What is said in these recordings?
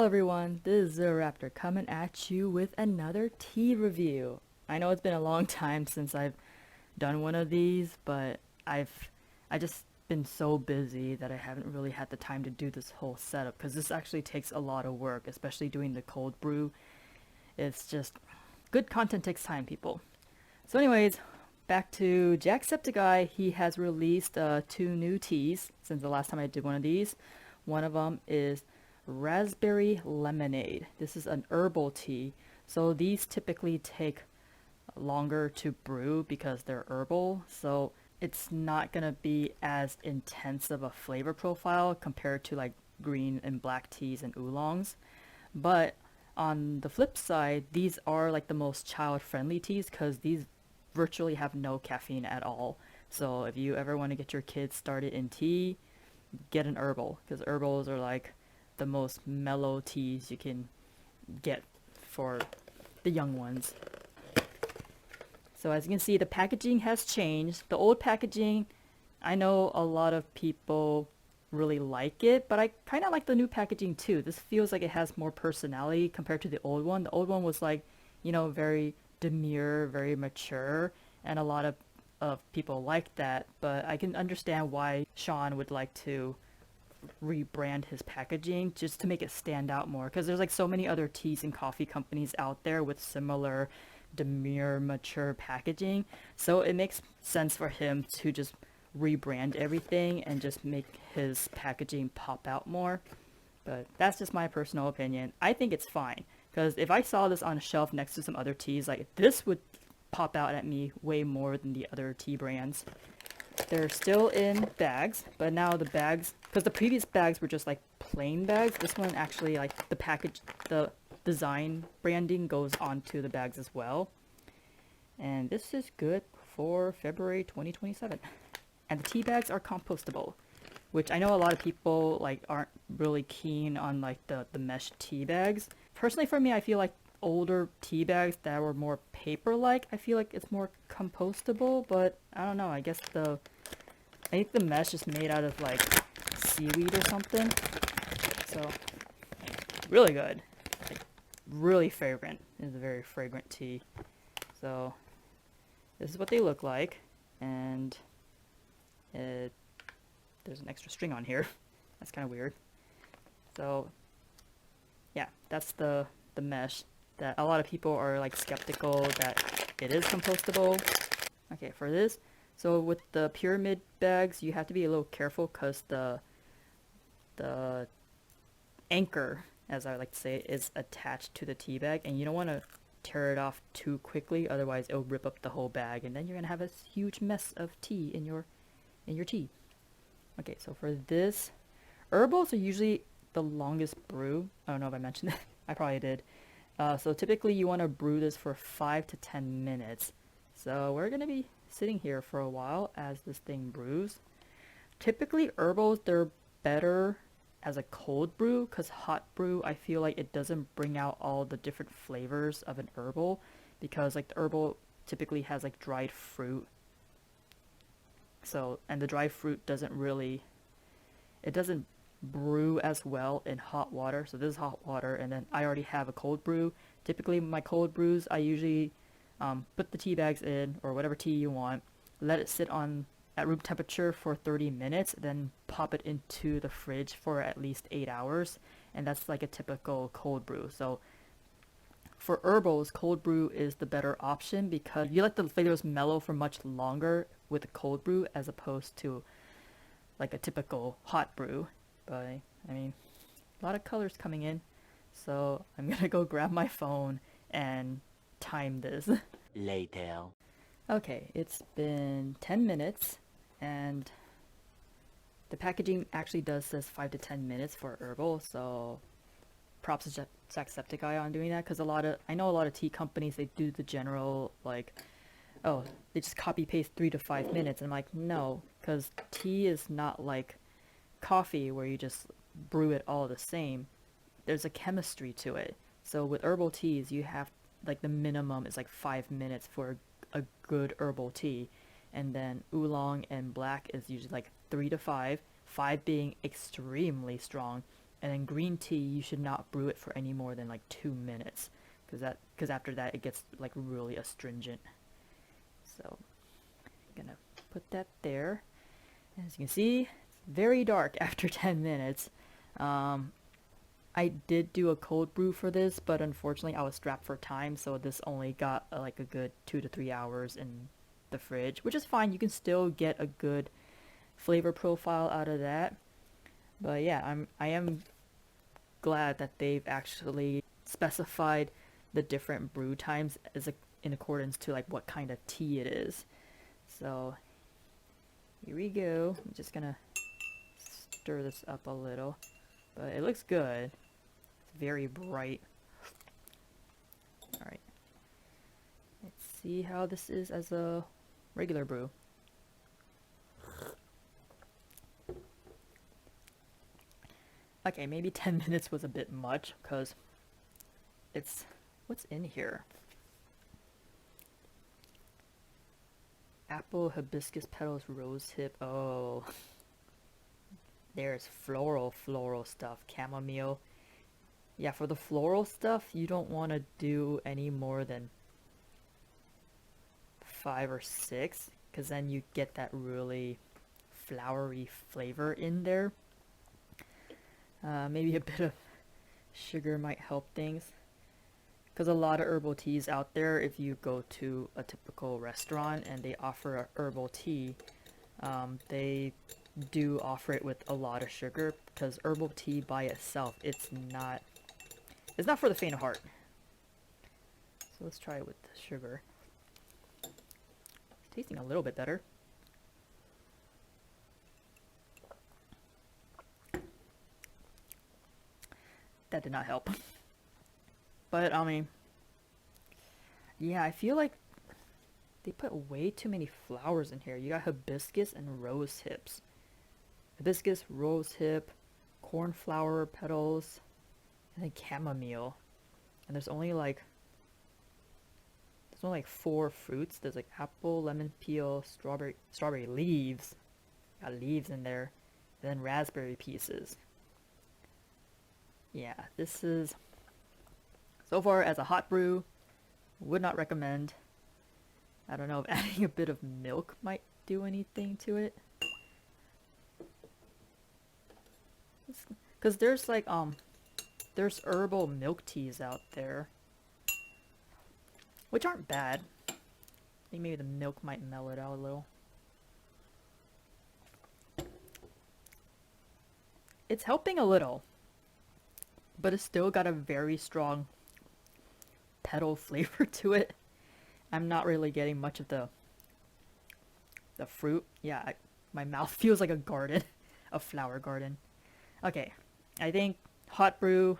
everyone, this is ZeroRaptor coming at you with another tea review. I know it's been a long time since I've done one of these, but I just been so busy that I haven't really had the time to do this whole setup because this actually takes a lot of work, especially doing the cold brew. It's just good content takes time, people. So anyways, back to JackSepticEye. He has released two new teas since the last time I did one of these. One of them is raspberry lemonade. This is an herbal tea, so these typically take longer to brew because they're herbal, so it's not gonna be as intense of a flavor profile compared to like green and black teas and oolongs. But on the flip side, these are like the most child friendly teas because these virtually have no caffeine at all. So if you ever want to get your kids started in tea, get an herbal because herbals are like the most mellow teas you can get for the young ones. So as you can see, the packaging has changed. The old packaging, I know a lot of people really like it, but I kind of like the new packaging too. This feels like it has more personality compared to the old one. The old one was like, very demure, very mature, and a lot of people like that, but I can understand why Sean would like to rebrand his packaging just to make it stand out more because there's like so many other teas and coffee companies out there with similar demure mature packaging, so it makes sense for him to just rebrand everything and just make his packaging pop out more. But that's just my personal opinion. I think it's fine because if I saw this on a shelf next to some other teas, like this would pop out at me way more than the other tea brands. They're still in bags, but now the bags, because the previous bags were just like plain bags, this one actually like the package, the design branding goes onto the bags as well. And this is good for February 2027. And the tea bags are compostable, which I know a lot of people like aren't really keen on like the mesh tea bags. Personally for me, I feel like older tea bags that were more paper-like, I feel like it's more compostable, but I don't know, I think the mesh is made out of like seaweed or something. So really good, like, really fragrant. It's a very fragrant tea. So this is what they look like, and there's an extra string on here. That's kind of weird. So yeah, that's the mesh that a lot of people are like skeptical that it is compostable. Okay, for this, so with the pyramid bags, you have to be a little careful because the anchor, as I like to say, is attached to the tea bag, and you don't want to tear it off too quickly, otherwise it'll rip up the whole bag, and then you're gonna have a huge mess of tea in your tea. Okay, so for this, herbals are usually the longest brew. I don't know if I mentioned that. I probably did. So typically you want to brew this for 5 to 10 minutes. So we're going to be sitting here for a while as this thing brews. Typically herbals, they're better as a cold brew because hot brew, I feel like it doesn't bring out all the different flavors of an herbal because like the herbal typically has like dried fruit. So, and the dried fruit doesn't brew as well in hot water. So this is hot water, and then I already have a cold brew. Typically my cold brews, I usually put the tea bags in, or whatever tea you want, let it sit on at room temperature for 30 minutes, then pop it into the fridge for at least 8 hours, and that's like a typical cold brew. So for herbals, cold brew is the better option because you let the flavors mellow for much longer with a cold brew as opposed to like a typical hot brew. But I mean, a lot of colors coming in, so I'm gonna go grab my phone and time this. Later. Okay, it's been 10 minutes, and the packaging actually does says 5 to 10 minutes for herbal, so props to JackSepticEye on doing that, because I know a lot of tea companies, they do the general, like, oh, they just copy paste 3 to 5 minutes, and I'm like, no, because tea is not like coffee where you just brew it all the same. There's a chemistry to it. So with herbal teas, you have like the minimum is like 5 minutes for a good herbal tea, and then oolong and black is usually like 3 to 5, 5 being extremely strong, And then green tea, you should not brew it for any more than like 2 minutes, because after that it gets like really astringent. So I'm gonna put that there. As you can see, it's very dark after 10 minutes. I did do a cold brew for this, but unfortunately I was strapped for time, so this only got like a good 2 to 3 hours in the fridge, which is fine. You can still get a good flavor profile out of that. But yeah, I am glad that they've actually specified the different brew times in accordance to like what kind of tea it is. So here we go. I'm just gonna stir this up a little, but it looks good. It's very bright. All right, let's see how this is as a regular brew. Okay, maybe 10 minutes was a bit much because it's what's in here. Apple, hibiscus petals, rose hip. Oh, there's floral stuff. Chamomile. Yeah, for the floral stuff, you don't want to do any more than 5 or 6, because then you get that really flowery flavor in there. Maybe a bit of sugar might help things. Because a lot of herbal teas out there, if you go to a typical restaurant and they offer a herbal tea, they do offer it with a lot of sugar, because herbal tea by itself, it's not for the faint of heart. So let's try it with the sugar. It's tasting a little bit better. That did not help. But, I mean, yeah, I feel like they put way too many flowers in here. You got hibiscus and rose hips. Hibiscus, rose hip, cornflower petals, and then chamomile. And there's only like 4 fruits. There's like apple, lemon peel, strawberry leaves. Got leaves in there. And then raspberry pieces. Yeah, this is... So far, as a hot brew, would not recommend. I don't know if adding a bit of milk might do anything to it. Because there's like, there's herbal milk teas out there, which aren't bad. I think maybe the milk might mellow it out a little. It's helping a little, but it's still got a very strong petal flavor to it. I'm not really getting much of the fruit. Yeah, my mouth feels like a garden, a flower garden. Okay, I think hot brew,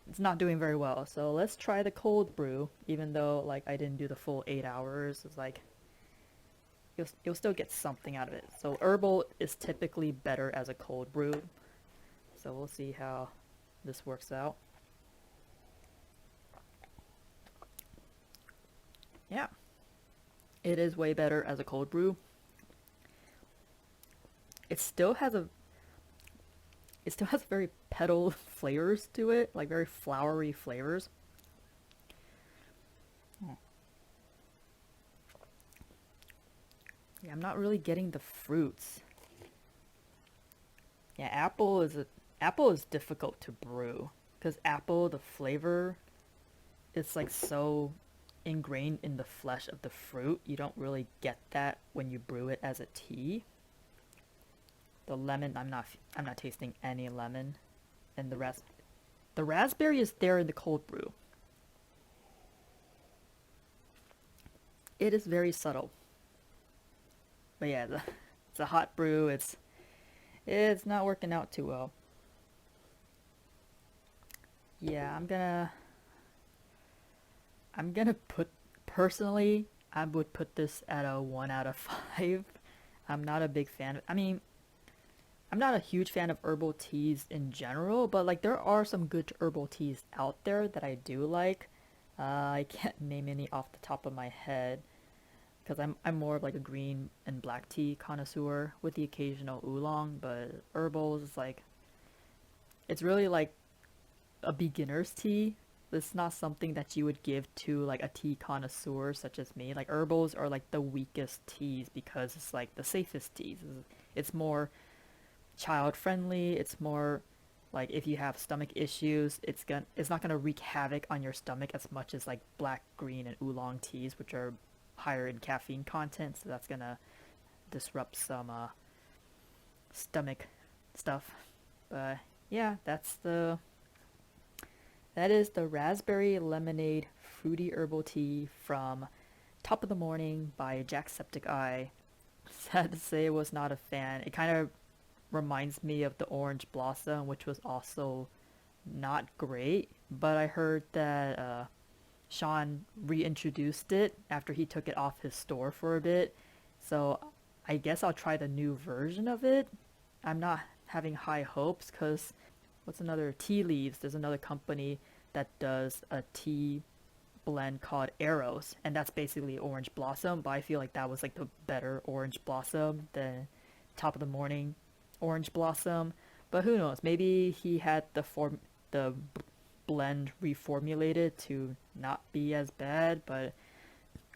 it's not doing very well. So let's try the cold brew, even though like I didn't do the full 8 hours. It's like you'll still get something out of it. So herbal is typically better as a cold brew. So we'll see how this works out. Yeah, it is way better as a cold brew. It still has very petal flavors to it, like very flowery flavors. Yeah, I'm not really getting the fruits. Yeah, apple is difficult to brew, because apple, the flavor, it's like so ingrained in the flesh of the fruit. You don't really get that when you brew it as a tea. The lemon, I'm not tasting any lemon, and the raspberry is there in the cold brew. It is very subtle. But yeah, it's a hot brew. It's not working out too well. Yeah, I'm gonna put, personally, I would put this at a 1 out of 5. I'm not a big fan. I mean, I'm not a huge fan of herbal teas in general, but like there are some good herbal teas out there that I do like. I can't name any off the top of my head, because I'm more of like a green and black tea connoisseur with the occasional oolong, but herbals is like, it's really like a beginner's tea. It's not something that you would give to like a tea connoisseur such as me. Like herbals are like the weakest teas because it's like the safest teas. It's more child friendly. It's more like if you have stomach issues, it's not gonna wreak havoc on your stomach as much as like black, green, and oolong teas, which are higher in caffeine content. So that's gonna disrupt some stomach stuff. But yeah, that is the raspberry lemonade fruity herbal tea from Top of the Morning by JackSepticEye. Sad to say, was not a fan. It kind of reminds me of the orange blossom, which was also not great. But I heard that Sean reintroduced it after he took it off his store for a bit. So I guess I'll try the new version of it. I'm not having high hopes because what's another tea leaves? There's another company that does a tea blend called Arrows, and that's basically orange blossom. But I feel like that was like the better orange blossom than Top of the Morning orange blossom. But who knows? Maybe he had the blend reformulated to not be as bad. But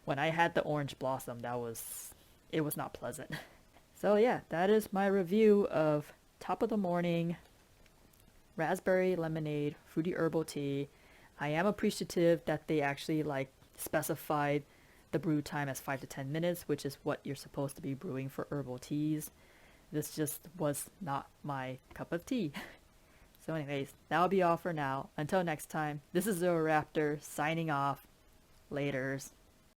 when I had the orange blossom, it was not pleasant. So yeah, that is my review of Top of the Morning raspberry lemonade fruity herbal tea. I am appreciative that they actually like specified the brew time as 5 to 10 minutes, which is what you're supposed to be brewing for herbal teas. This just was not my cup of tea. So anyways, that'll be all for now. Until next time, this is ZeroRaptor signing off. Laters.